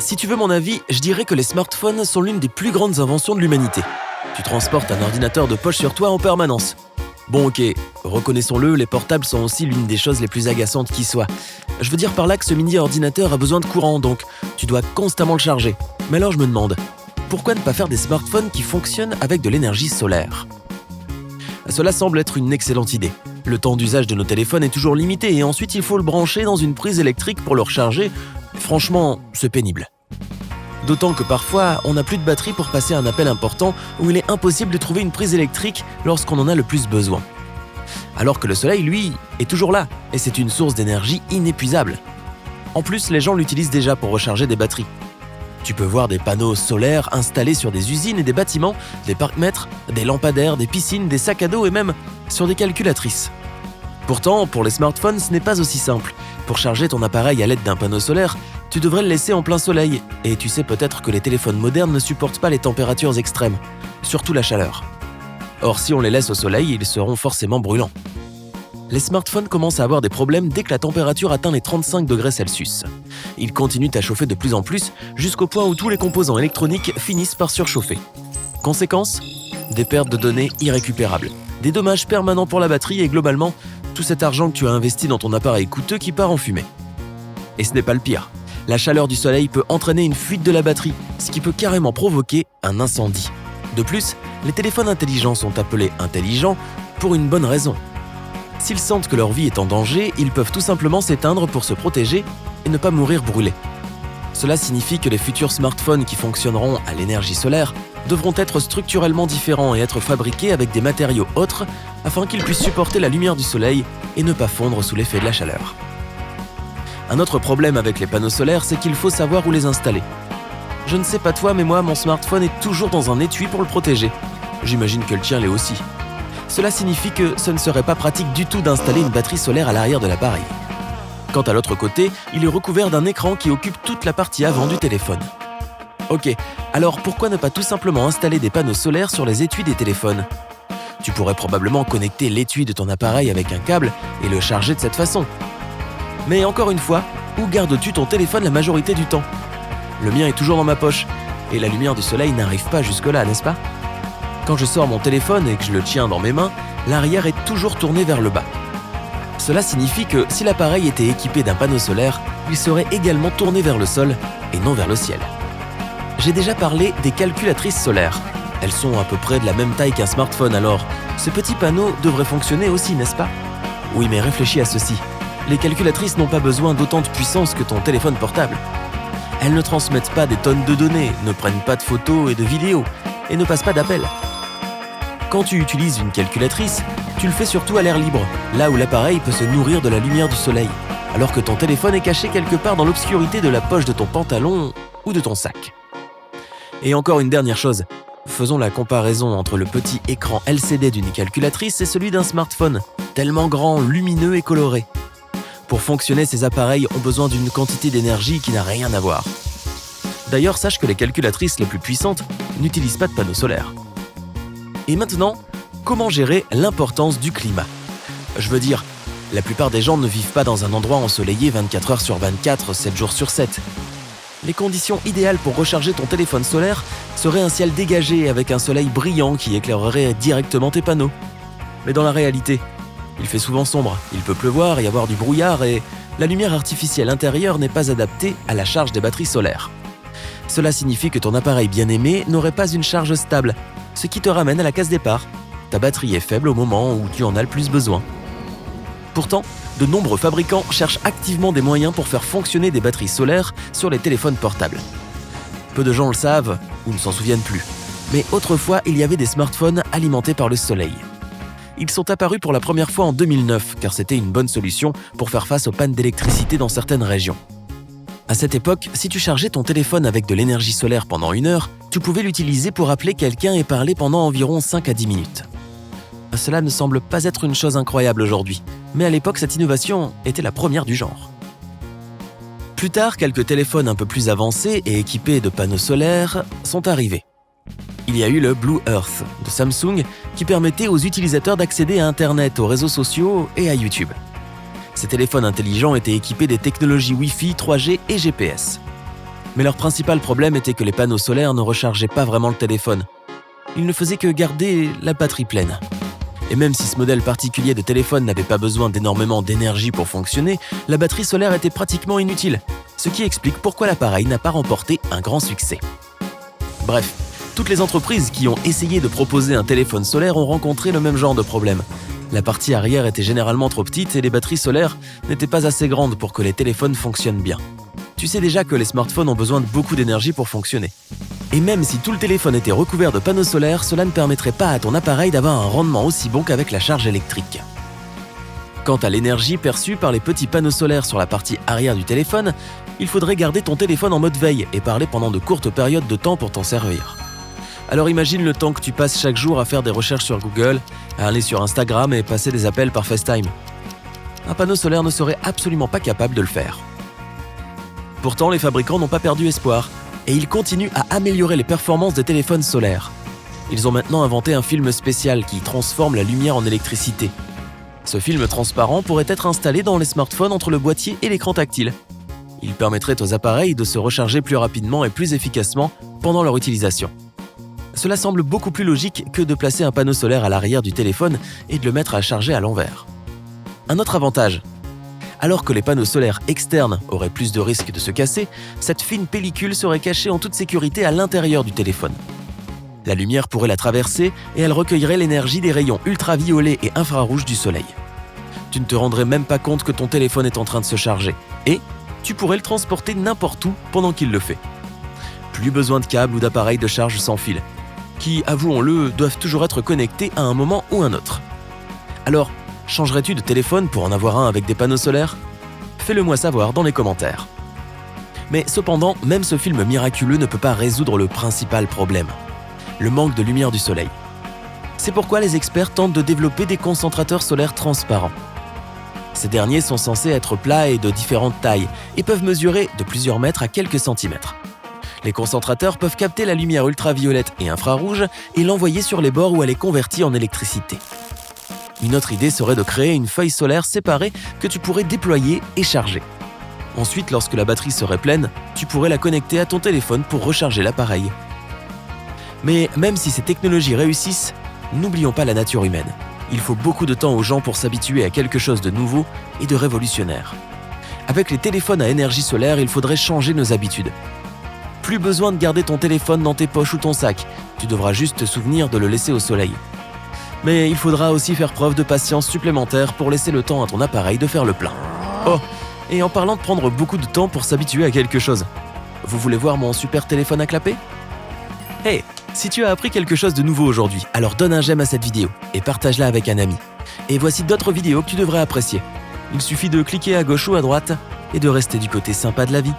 Si tu veux mon avis, je dirais que les smartphones sont l'une des plus grandes inventions de l'humanité. Tu transportes un ordinateur de poche sur toi en permanence. Bon ok, reconnaissons-le, les portables sont aussi l'une des choses les plus agaçantes qui soient. Je veux dire par là que ce mini-ordinateur a besoin de courant, donc tu dois constamment le charger. Mais alors je me demande, pourquoi ne pas faire des smartphones qui fonctionnent avec de l'énergie solaire ? Cela semble être une excellente idée. Le temps d'usage de nos téléphones est toujours limité et ensuite il faut le brancher dans une prise électrique pour le recharger. Franchement, c'est pénible. D'autant que parfois, on n'a plus de batterie pour passer un appel important où il est impossible de trouver une prise électrique lorsqu'on en a le plus besoin. Alors que le soleil, lui, est toujours là et c'est une source d'énergie inépuisable. En plus, les gens l'utilisent déjà pour recharger des batteries. Tu peux voir des panneaux solaires installés sur des usines et des bâtiments, des parcs-mètres, des lampadaires, des piscines, des sacs à dos et même sur des calculatrices. Pourtant, pour les smartphones, ce n'est pas aussi simple. Pour charger ton appareil à l'aide d'un panneau solaire, tu devrais le laisser en plein soleil. Et tu sais peut-être que les téléphones modernes ne supportent pas les températures extrêmes, surtout la chaleur. Or, si on les laisse au soleil, ils seront forcément brûlants. Les smartphones commencent à avoir des problèmes dès que la température atteint les 35 degrés Celsius. Ils continuent à chauffer de plus en plus, jusqu'au point où tous les composants électroniques finissent par surchauffer. Conséquence ? Des pertes de données irrécupérables, des dommages permanents pour la batterie et globalement, tout cet argent que tu as investi dans ton appareil coûteux qui part en fumée. Et ce n'est pas le pire. La chaleur du soleil peut entraîner une fuite de la batterie, ce qui peut carrément provoquer un incendie. De plus, les téléphones intelligents sont appelés intelligents pour une bonne raison. S'ils sentent que leur vie est en danger, ils peuvent tout simplement s'éteindre pour se protéger et ne pas mourir brûlés. Cela signifie que les futurs smartphones qui fonctionneront à l'énergie solaire devront être structurellement différents et être fabriqués avec des matériaux autres afin qu'ils puissent supporter la lumière du soleil et ne pas fondre sous l'effet de la chaleur. Un autre problème avec les panneaux solaires, c'est qu'il faut savoir où les installer. Je ne sais pas toi, mais moi, mon smartphone est toujours dans un étui pour le protéger. J'imagine que le tien l'est aussi. Cela signifie que ce ne serait pas pratique du tout d'installer une batterie solaire à l'arrière de l'appareil. Quant à l'autre côté, il est recouvert d'un écran qui occupe toute la partie avant du téléphone. Ok, alors pourquoi ne pas tout simplement installer des panneaux solaires sur les étuis des téléphones ? Tu pourrais probablement connecter l'étui de ton appareil avec un câble et le charger de cette façon. Mais encore une fois, où gardes-tu ton téléphone la majorité du temps ? Le mien est toujours dans ma poche, et la lumière du soleil n'arrive pas jusque-là, n'est-ce pas ? Quand je sors mon téléphone et que je le tiens dans mes mains, l'arrière est toujours tourné vers le bas. Cela signifie que si l'appareil était équipé d'un panneau solaire, il serait également tourné vers le sol et non vers le ciel. J'ai déjà parlé des calculatrices solaires. Elles sont à peu près de la même taille qu'un smartphone, alors ce petit panneau devrait fonctionner aussi, n'est-ce pas ? Oui, mais réfléchis à ceci. Les calculatrices n'ont pas besoin d'autant de puissance que ton téléphone portable. Elles ne transmettent pas des tonnes de données, ne prennent pas de photos et de vidéos, et ne passent pas d'appels. Quand tu utilises une calculatrice, tu le fais surtout à l'air libre, là où l'appareil peut se nourrir de la lumière du soleil, alors que ton téléphone est caché quelque part dans l'obscurité de la poche de ton pantalon ou de ton sac. Et encore une dernière chose, faisons la comparaison entre le petit écran LCD d'une calculatrice et celui d'un smartphone, tellement grand, lumineux et coloré. Pour fonctionner, ces appareils ont besoin d'une quantité d'énergie qui n'a rien à voir. D'ailleurs, sache que les calculatrices les plus puissantes n'utilisent pas de panneaux solaires. Et maintenant, comment gérer l'importance du climat ? Je veux dire, la plupart des gens ne vivent pas dans un endroit ensoleillé 24 heures sur 24, 7 jours sur 7. Les conditions idéales pour recharger ton téléphone solaire seraient un ciel dégagé avec un soleil brillant qui éclairerait directement tes panneaux. Mais dans la réalité, il fait souvent sombre, il peut pleuvoir, y avoir du brouillard et la lumière artificielle intérieure n'est pas adaptée à la charge des batteries solaires. Cela signifie que ton appareil bien-aimé n'aurait pas une charge stable, ce qui te ramène à la case départ. Ta batterie est faible au moment où tu en as le plus besoin. Pourtant, de nombreux fabricants cherchent activement des moyens pour faire fonctionner des batteries solaires sur les téléphones portables. Peu de gens le savent ou ne s'en souviennent plus, mais autrefois il y avait des smartphones alimentés par le soleil. Ils sont apparus pour la première fois en 2009 car c'était une bonne solution pour faire face aux pannes d'électricité dans certaines régions. À cette époque, si tu chargeais ton téléphone avec de l'énergie solaire pendant 1 heure, tu pouvais l'utiliser pour appeler quelqu'un et parler pendant environ 5 à 10 minutes. Cela ne semble pas être une chose incroyable aujourd'hui, mais à l'époque, cette innovation était la première du genre. Plus tard, quelques téléphones un peu plus avancés et équipés de panneaux solaires sont arrivés. Il y a eu le Blue Earth de Samsung qui permettait aux utilisateurs d'accéder à Internet, aux réseaux sociaux et à YouTube. Ces téléphones intelligents étaient équipés des technologies Wi-Fi, 3G et GPS. Mais leur principal problème était que les panneaux solaires ne rechargeaient pas vraiment le téléphone. Ils ne faisaient que garder la batterie pleine. Et même si ce modèle particulier de téléphone n'avait pas besoin d'énormément d'énergie pour fonctionner, la batterie solaire était pratiquement inutile, ce qui explique pourquoi l'appareil n'a pas remporté un grand succès. Bref, toutes les entreprises qui ont essayé de proposer un téléphone solaire ont rencontré le même genre de problème. La partie arrière était généralement trop petite et les batteries solaires n'étaient pas assez grandes pour que les téléphones fonctionnent bien. Tu sais déjà que les smartphones ont besoin de beaucoup d'énergie pour fonctionner. Et même si tout le téléphone était recouvert de panneaux solaires, cela ne permettrait pas à ton appareil d'avoir un rendement aussi bon qu'avec la charge électrique. Quant à l'énergie perçue par les petits panneaux solaires sur la partie arrière du téléphone, il faudrait garder ton téléphone en mode veille et parler pendant de courtes périodes de temps pour t'en servir. Alors imagine le temps que tu passes chaque jour à faire des recherches sur Google, à aller sur Instagram et passer des appels par FaceTime. Un panneau solaire ne serait absolument pas capable de le faire. Pourtant, les fabricants n'ont pas perdu espoir et ils continuent à améliorer les performances des téléphones solaires. Ils ont maintenant inventé un film spécial qui transforme la lumière en électricité. Ce film transparent pourrait être installé dans les smartphones entre le boîtier et l'écran tactile. Il permettrait aux appareils de se recharger plus rapidement et plus efficacement pendant leur utilisation. Cela semble beaucoup plus logique que de placer un panneau solaire à l'arrière du téléphone et de le mettre à charger à l'envers. Un autre avantage. Alors que les panneaux solaires externes auraient plus de risques de se casser, cette fine pellicule serait cachée en toute sécurité à l'intérieur du téléphone. La lumière pourrait la traverser et elle recueillerait l'énergie des rayons ultraviolets et infrarouges du soleil. Tu ne te rendrais même pas compte que ton téléphone est en train de se charger et tu pourrais le transporter n'importe où pendant qu'il le fait. Plus besoin de câbles ou d'appareils de charge sans fil, qui, avouons-le, doivent toujours être connectés à un moment ou un autre. Alors, changerais-tu de téléphone pour en avoir un avec des panneaux solaires ? Fais-le moi savoir dans les commentaires. Mais cependant, même ce film miraculeux ne peut pas résoudre le principal problème, le manque de lumière du soleil. C'est pourquoi les experts tentent de développer des concentrateurs solaires transparents. Ces derniers sont censés être plats et de différentes tailles et peuvent mesurer de plusieurs mètres à quelques centimètres. Les concentrateurs peuvent capter la lumière ultraviolette et infrarouge et l'envoyer sur les bords où elle est convertie en électricité. Une autre idée serait de créer une feuille solaire séparée que tu pourrais déployer et charger. Ensuite, lorsque la batterie serait pleine, tu pourrais la connecter à ton téléphone pour recharger l'appareil. Mais même si ces technologies réussissent, n'oublions pas la nature humaine. Il faut beaucoup de temps aux gens pour s'habituer à quelque chose de nouveau et de révolutionnaire. Avec les téléphones à énergie solaire, il faudrait changer nos habitudes. Plus besoin de garder ton téléphone dans tes poches ou ton sac, tu devras juste te souvenir de le laisser au soleil. Mais il faudra aussi faire preuve de patience supplémentaire pour laisser le temps à ton appareil de faire le plein. Oh, et en parlant de prendre beaucoup de temps pour s'habituer à quelque chose, vous voulez voir mon super téléphone à clapper ? Hey, si tu as appris quelque chose de nouveau aujourd'hui, alors donne un j'aime à cette vidéo et partage-la avec un ami. Et voici d'autres vidéos que tu devrais apprécier. Il suffit de cliquer à gauche ou à droite et de rester du côté sympa de la vie.